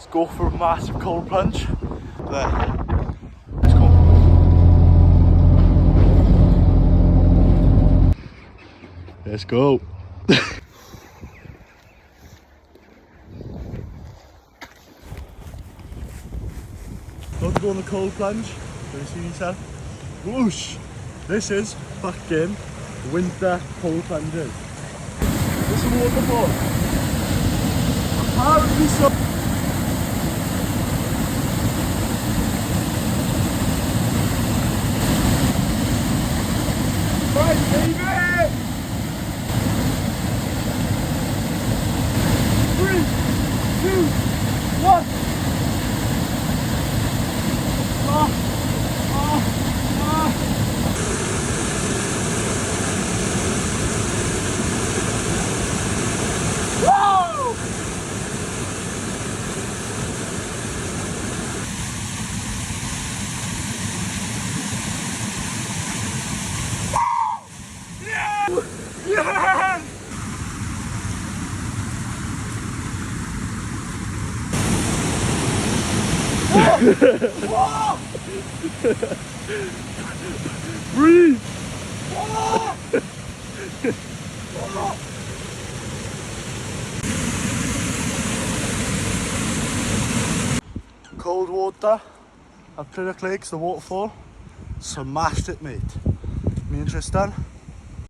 Let's go for a massive cold plunge. There. Let's go. Let's go. Don't go on the cold plunge. Can you see yourself? Whoosh! This is fucking winter cold plunges. This is a waterfall. Apparently so. Right, baby! 3, 2, 1. Yes! Whoa! Breathe! Cold water up to the lakes, the waterfall. Smashed it, mate. Me and Tristan